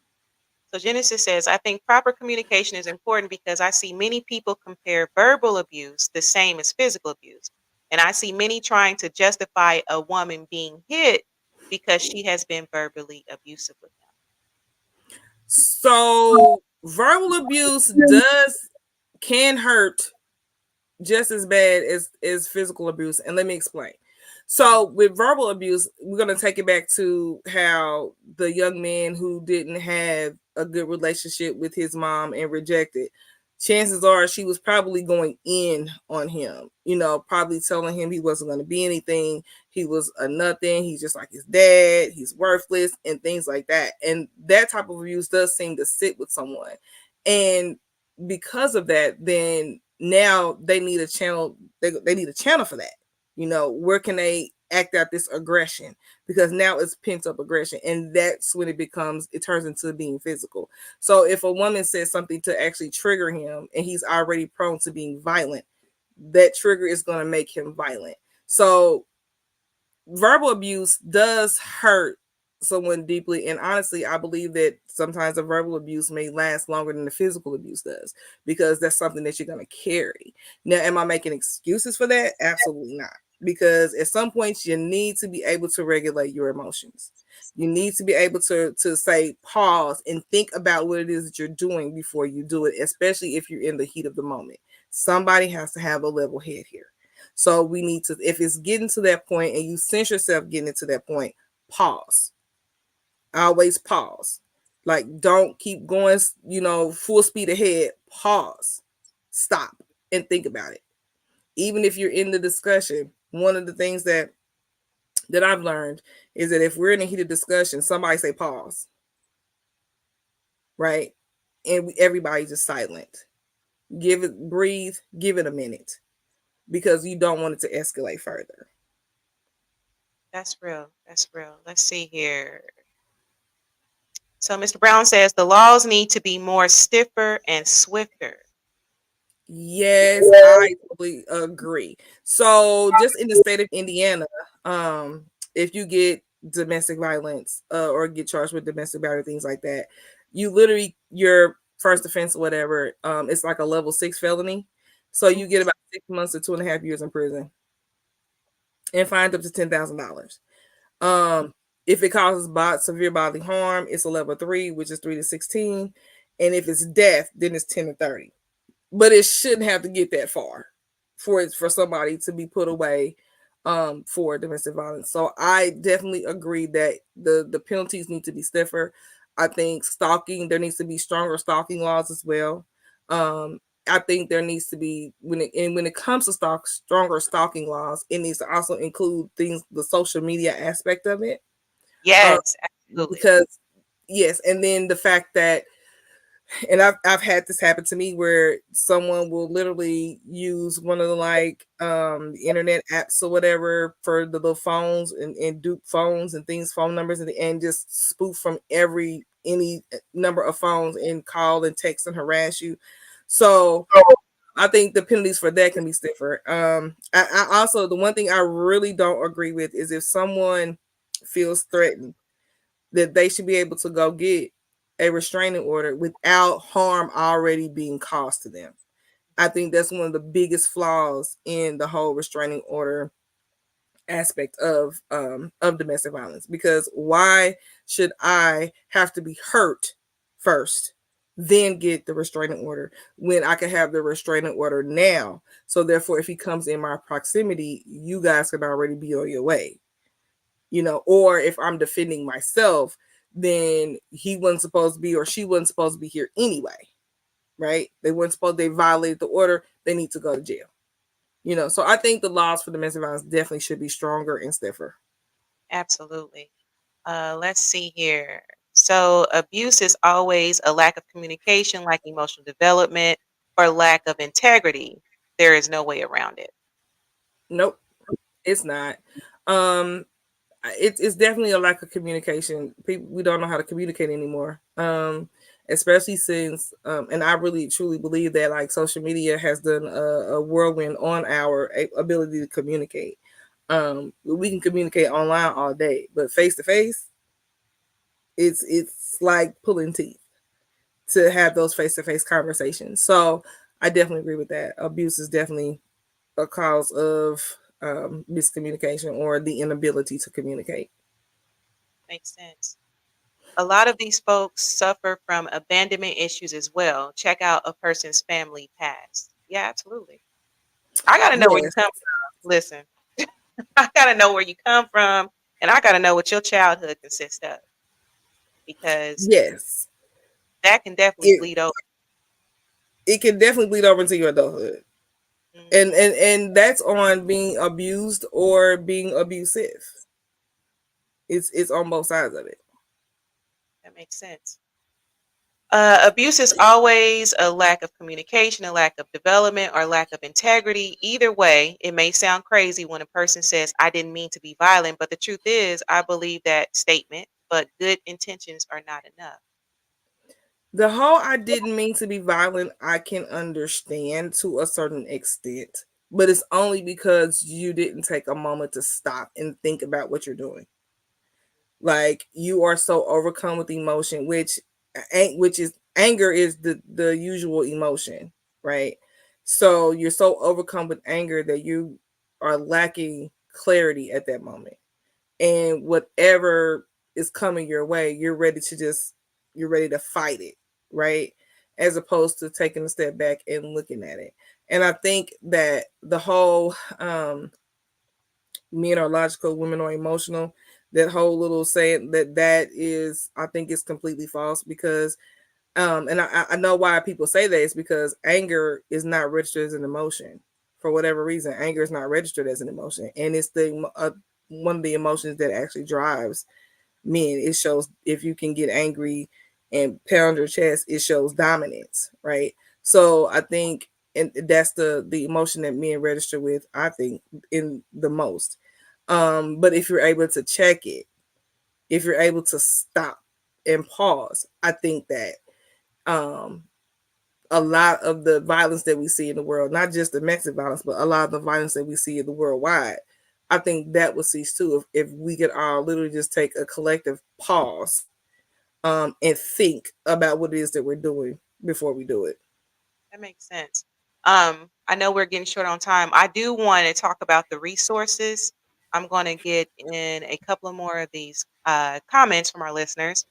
Speaker 2: So Genesis says, I think proper communication is important because I see many people compare verbal abuse the same as physical abuse. And I see many trying to justify a woman being hit because she has been verbally abusive with
Speaker 3: So verbal abuse does can hurt just as bad as physical abuse, and let me explain.
Speaker 2: them.
Speaker 3: So with verbal abuse, we're going to take it back to how the young man who didn't have a good relationship with his mom and rejected, chances are she was probably going in on him, probably telling him he wasn't going to be anything, he was a nothing, he's just like his dad, he's worthless, and things like that. And that type of abuse does seem to sit with someone. And because of that, then now they need a channel. They need a channel for that. Where can they act out this aggression? Because now it's pent up aggression, and that's when it turns into being physical. So if a woman says something to actually trigger him, and he's already prone to being violent, that trigger is going to make him violent. So verbal abuse does hurt someone deeply, and honestly I believe that sometimes the verbal abuse may last longer than the physical abuse does, because that's something that you're going to carry. Now, am I making excuses for that? Absolutely not, because at some point you need to be able to regulate your emotions. You need to be able to say pause and think about what it is that you're doing before you do it, especially if you're in the heat of the moment. Somebody has to have a level head here. So we need to, if it's getting to that point and you sense yourself getting to that point, pause. Always pause. Like, don't keep going, full speed ahead. Pause. Stop and think about it. Even if you're in the discussion, one of the things that I've learned is that if we're in a heated discussion, somebody say pause, right? And everybody just silent. Breathe, give it a minute, because you don't want it to escalate further.
Speaker 2: That's real. That's real. Let's see here. So Mr. Brown says the laws need to be more stiffer and swifter.
Speaker 3: Yes, I totally agree. So, just in the state of Indiana, if you get domestic violence, or get charged with domestic violence, things like that, you literally, your first offense or whatever, it's like a level 6 felony. So you get about 6 months to 2.5 years in prison, and fined up to $10,000. If it causes severe bodily harm, it's a level 3, which is 3 to 16, and if it's death, then it's 10 to 30. But it shouldn't have to get that far for somebody to be put away for domestic violence. So I definitely agree that the penalties need to be stiffer. I think stalking, there needs to be stronger stalking laws as well. I think there needs to be, when it comes to stronger stalking laws, it needs to also include things, the social media aspect of it.
Speaker 2: Yes, absolutely.
Speaker 3: Because yes, and then the fact that, and I've had this happen to me, where someone will literally use one of the, like, the internet apps or whatever for the little phones, and dupe phones and things, phone numbers, and just spoof from any number of phones, and call and text and harass you. So I think the penalties for that can be stiffer. I also, the one thing I really don't agree with is if someone feels threatened, that they should be able to go get a restraining order without harm already being caused to them. I think that's one of the biggest flaws in the whole restraining order aspect of domestic violence. Because why should I have to be hurt first, then get the restraining order, when I can have the restraining order now? So therefore, if he comes in my proximity, you guys can already be on your way. Or if I'm defending myself, then he wasn't supposed to be, or she wasn't supposed to be here anyway, right? They violated the order, they need to go to jail. So I think the laws for domestic violence definitely should be stronger and stiffer.
Speaker 2: Absolutely. Let's see here. So abuse is always a lack of communication, like emotional development, or lack of integrity. There is no way around it.
Speaker 3: Nope, it's not. um it's definitely a lack of communication. We don't know how to communicate anymore, especially since, and I really truly believe that, like, social media has done a whirlwind on our ability to communicate. We can communicate online all day, but face to face, it's like pulling teeth to have those face to face conversations. So I definitely agree with that. Abuse is definitely a cause of miscommunication, or the inability to communicate.
Speaker 2: Makes sense. A lot of these folks suffer from abandonment issues as well. Check out a person's family past. Yeah, absolutely. I got to know where you
Speaker 3: Yes,
Speaker 2: come from. Listen, I got to know where you come from, and I got to know what your childhood consists of, because
Speaker 3: yes.
Speaker 2: that can definitely
Speaker 3: It
Speaker 2: bleed over.
Speaker 3: it can definitely bleed over into your adulthood. And
Speaker 2: Mhm.
Speaker 3: and and that's on being abused or being abusive. It's on both sides of it.
Speaker 2: That makes sense. Abuse is always a lack of communication, a lack of development, or lack of integrity. Either way, it may sound crazy when a person says, I didn't mean to be violent, but the truth is, I believe that statement, but good intentions are not enough.
Speaker 3: The whole "I didn't mean to be violent" I can understand to a certain extent, but it's only because you didn't take a moment to stop and think about what you're doing. Like, you are so overcome with emotion, which is anger is the usual emotion, right? So you're so overcome with anger that you are lacking clarity at that moment, and whatever is coming your way, you're ready to fight it, right? As opposed to taking a step back and looking at it. And I think that the whole men are logical, women are emotional, that whole little saying, that is, I think, is completely false, because and I know why people say that. It's because anger is not registered as an emotion. For whatever reason, anger is not registered as an emotion, and it's the one of the emotions that actually drives men. It shows, if you can get angry and pound your chest, it shows dominance, right? So I think, and that's the emotion that men register with, I think, in the most. But if you're able to check it, if you're able to stop and pause, I think that um a lot of the violence that we see in the world, not just domestic violence, but a lot of the violence that we see in the worldwide, I think that would cease too, if we could all literally just take a collective pause and think about what it is that we're doing before we do it.
Speaker 2: That makes sense. I know we're getting short on time. I do want to talk about the resources. I'm going to get in a couple of more of these comments from our listeners.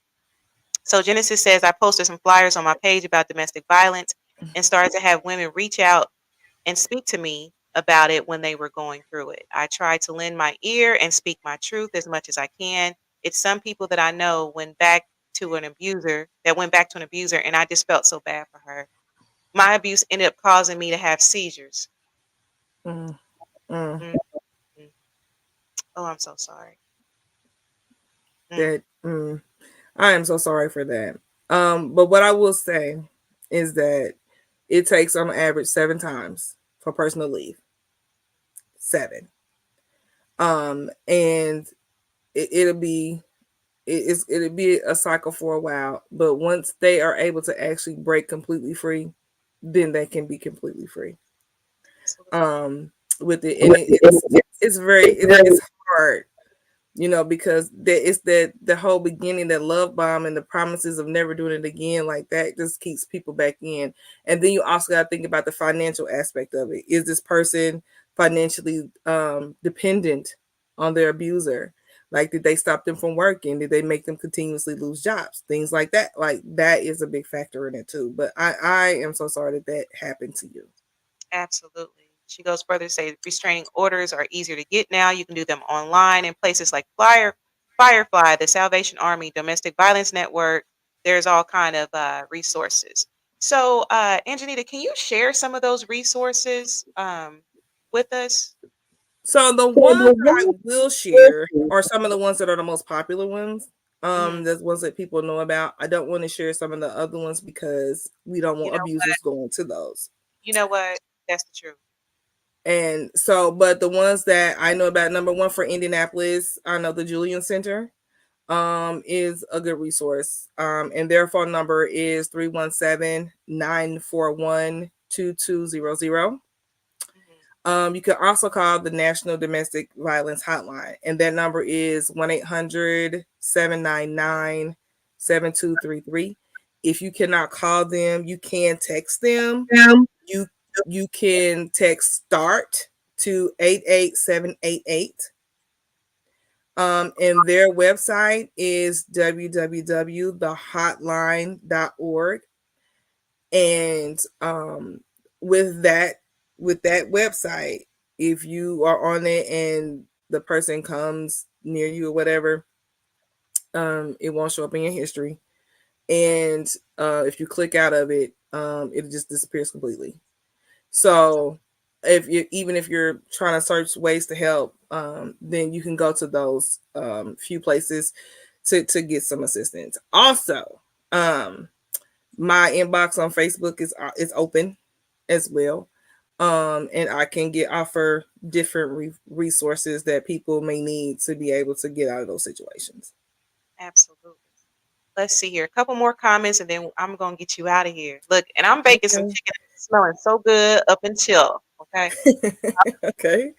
Speaker 2: So Genesis says, I posted some flyers on my page about domestic violence and started to have women reach out and speak to me about it when they were going through it. I tried to lend my ear and speak my truth as much as I can. It's some people that I know went back to an abuser, and I just felt so bad for her. My abuse ended up causing me to have seizures.
Speaker 3: Mm, mm,
Speaker 2: Mm, mm. Oh, I'm so sorry. Mm,
Speaker 3: that I am so sorry for that. But what I will say is that it takes on average 7 times for a person to leave. 7. And it'll be it'll be a cycle for a while, but once they are able to actually break completely free, then they can be completely free
Speaker 2: absolutely.
Speaker 3: um with it. And it's very it's hard, because it's that the whole beginning, that love bomb and the promises of never doing it again, like that just keeps people back in. And then you also got to think about the financial aspect of it. Is this person financially dependent on their abuser? Like, did they stop them from working? Did they make them continuously lose jobs? Things like that. Like, that is a big factor in it too. But I am so sorry that that happened to you.
Speaker 2: Absolutely. She goes further to say restraining orders are easier to get now. You can do them online in places like Firefly, the Salvation Army, Domestic Violence Network. There's all kind of resources. So, Angenita, can you share some of those resources with us?
Speaker 3: So the ones that I will share are some of the ones that are the most popular ones.
Speaker 2: Mhm.
Speaker 3: The ones that people know about. I don't want to share some of the other ones because we don't
Speaker 2: You
Speaker 3: want
Speaker 2: know what?
Speaker 3: abusers going to those.
Speaker 2: You know what? That's the truth.
Speaker 3: And so, but the ones that I know about, number one for Indianapolis, I know the Julian Center is a good resource. And their phone number is 317-941-2200.
Speaker 2: Mhm.
Speaker 3: You can also call the National Domestic Violence Hotline, and that number is 1-800-799-7233. If you cannot call them, you can text them. You you can text START to 88788. And their website is www.thehotline.org. And with that with that website, if you are on it and the person comes near you or whatever, it won't show up in your history. And if you click out of it, it just disappears completely. So if you're trying to search ways to help, then you can go to those few places to get some assistance. Also, um, My inbox on Facebook is open as well. And I can offer different resources that people may need to be able to get out of those situations.
Speaker 2: Absolutely. Let's see here. A couple more comments and then I'm gonna get you out of here. Look, and I'm baking some
Speaker 3: Okay.
Speaker 2: chicken. It's smelling so good up until okay.
Speaker 3: Okay.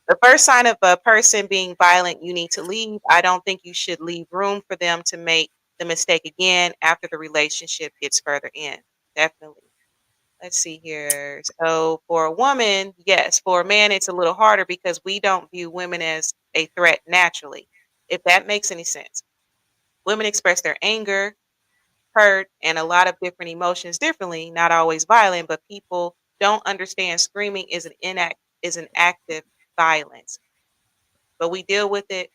Speaker 2: The first sign of a person being violent, you need to leave. I don't think you should leave room for them to make the mistake again after the relationship gets further in. Definitely. Let's see here. So for a woman, yes. For a man, it's a little harder because we don't view women as a threat naturally. If that makes any sense. Women express their anger, hurt, and a lot of different emotions differently, not always violent, but people don't understand screaming is an active violence. But we deal with it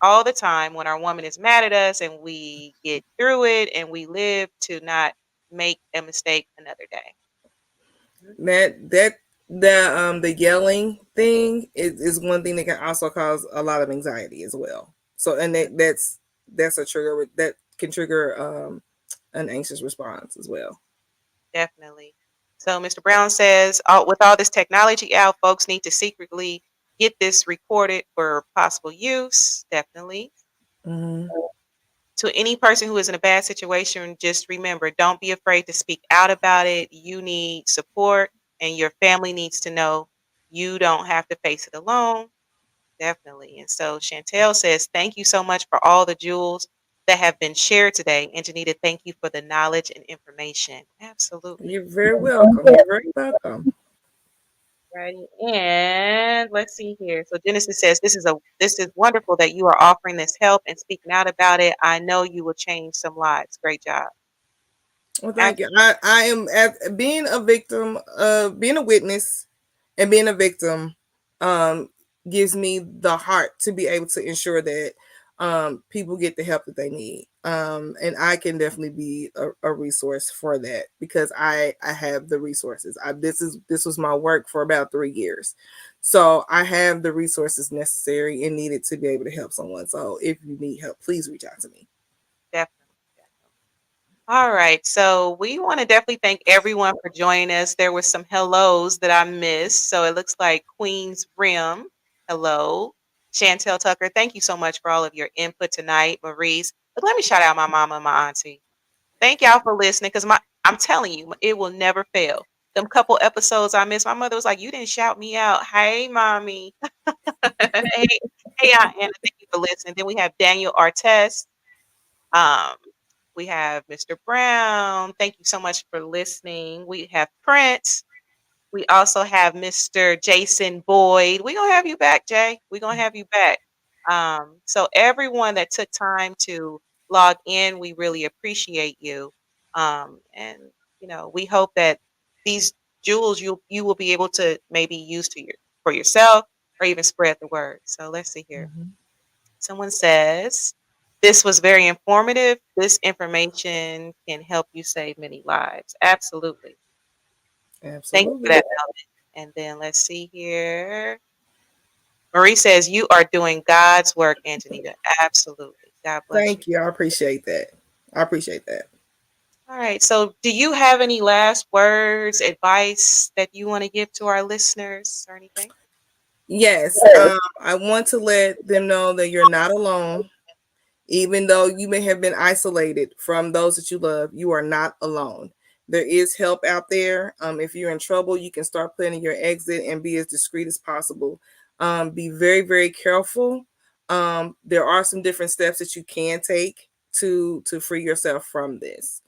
Speaker 2: all the time when our woman is mad at us and we get through it and we live to not make a mistake another day. Mhm.
Speaker 3: The yelling thing is one thing that can also cause a lot of anxiety as well. So and that's a trigger that can trigger an anxious response as well.
Speaker 2: Definitely. So Mr. Brown says, with all this technology out, folks need to secretly get this recorded for possible use. Definitely.
Speaker 3: Hmm.
Speaker 2: To any person who is in a bad situation, just remember, don't be afraid to speak out about it. You need support, and your family needs to know you don't have to face it alone. Definitely. And so Chantel says, thank you so much for all the jewels that have been shared today. And Janita, thank you for the knowledge and information. Absolutely.
Speaker 3: You're very welcome. You're very welcome.
Speaker 2: Righty. And let's see here. So Genesis says, this is wonderful that you are offering this help and speaking out about it. I know you will change some lives. Great job.
Speaker 3: Well, thank you. I am at being a victim, being a witness, and being a victim, um, gives me the heart to be able to ensure that people get the help that they need. And I can definitely be a resource for that because I have the resources. This was my work for about 3 years, so I have the resources necessary and needed to be able to help someone. So if you need help, please reach out to me.
Speaker 2: Definitely. All right. So we want to definitely thank everyone for joining us. There were some hellos that I missed. So it looks like Queen's Rim. Hello. Chantel Tucker, thank you so much for all of your input tonight. Maurice. But let me shout out my mama and my auntie. Thank y'all for listening because I'm telling you, it will never fail. Them couple episodes I missed, my mother was like, you didn't shout me out. Hey, mommy. hey, hey, Aunt Anna, thank you for listening. Then we have Daniel Artest. Um, we have Mr. Brown. Thank you so much for listening. We have Prince. We also have Mr. Jason Boyd. We're gonna have you back, Jay. We're gonna have you back. So everyone that took time to log in, we really appreciate you. And we hope that these jewels you will be able to maybe use for yourself or even spread the word. So let's see here.
Speaker 3: Mhm.
Speaker 2: Someone says, this was very informative. This information can help you save many lives. Absolutely. Thank you for
Speaker 3: Absolutely.
Speaker 2: that, Melvin. And then let's see here. Marie says, you are doing God's work, Angenita. Absolutely. God bless you.
Speaker 3: Thank you. I appreciate that. I appreciate that.
Speaker 2: All right. So, do you have any last words, advice that you want to give to our listeners or anything?
Speaker 3: Yes, I want to let them know that you're not alone. Even though you may have been isolated from those that you love, you are not alone. There is help out there. If you're in trouble, you can start planning your exit and be as discreet as possible. Be very, very careful. There are some different steps that you can take to free yourself from this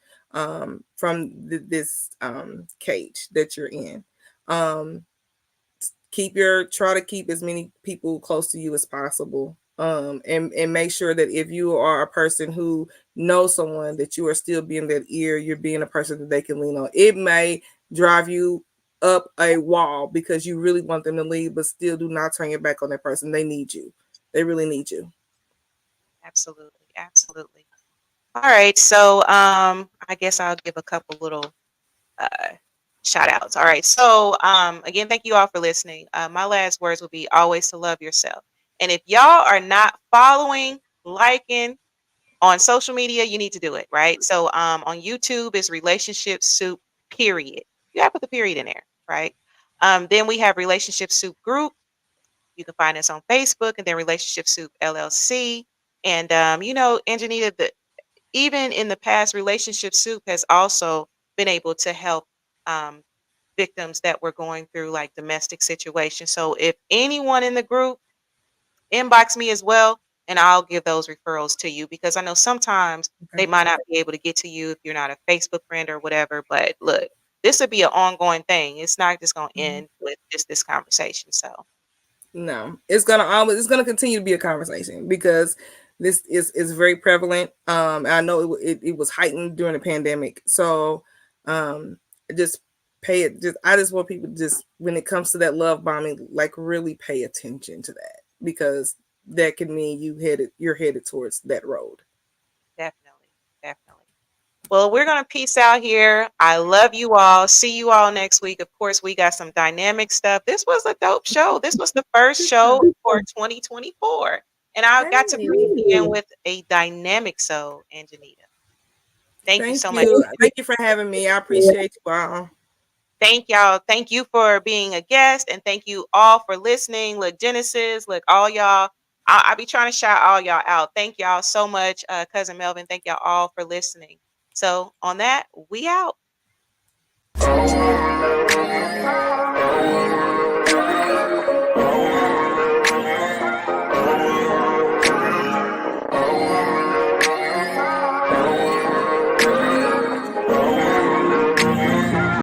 Speaker 3: cage that you're in. Um, try to keep as many people close to you as possible, and make sure that if you are a person who knows someone, that you are still being that ear, you're being a person that they can lean on. It may drive you up a wall because you really want them to leave, but still do not turn your back on that person. They need you. They really need you.
Speaker 2: Absolutely. Absolutely. All right. So, I guess I'll give a couple little uh, shout outs. All right. So, again, thank you all for listening. My last words will be always to love yourself. And if y'all are not following, liking, On social media, you need to do it, right? So on YouTube is Relationship Soup, period. You gotta put the period in there, right? Then we have Relationship Soup Group. You can find us on Facebook, and then Relationship Soup LLC. And Angenita, even in the past, Relationship Soup has also been able to help um, victims that were going through like domestic situations. So if anyone in the group, inbox me as well, and I'll give those referrals to you, because I know sometimes they
Speaker 3: Okay.
Speaker 2: might not be able to get to you if you're not a Facebook friend or whatever. But look, this would be an ongoing thing. It's not just going to
Speaker 3: Mhm.
Speaker 2: end with just this conversation. So
Speaker 3: No, it's gonna continue to be a conversation because this is very prevalent. I know it was heightened during the pandemic. So um just pay it just I just want people to just, when it comes to that love bombing, like really pay attention to that, because that can mean you're headed towards that road.
Speaker 2: definitely, definitely. Well, we're going to peace out here. I love you all. See you all next week. Of course, we got some dynamic stuff. This was a dope show. This was the first show for 2024. And I got to
Speaker 3: Hey,
Speaker 2: bring you in with a dynamic show, Angenita. Thank you
Speaker 3: thank
Speaker 2: so much.
Speaker 3: you. Thank you for having me. I appreciate you all.
Speaker 2: Thank y'all. Thank you for being a guest. And thank you all for listening. Look, Genesis, look, all y'all. I be trying to shout all y'all out. Thank y'all so much, Cousin Melvin. Thank y'all all for listening. So, on that, we out.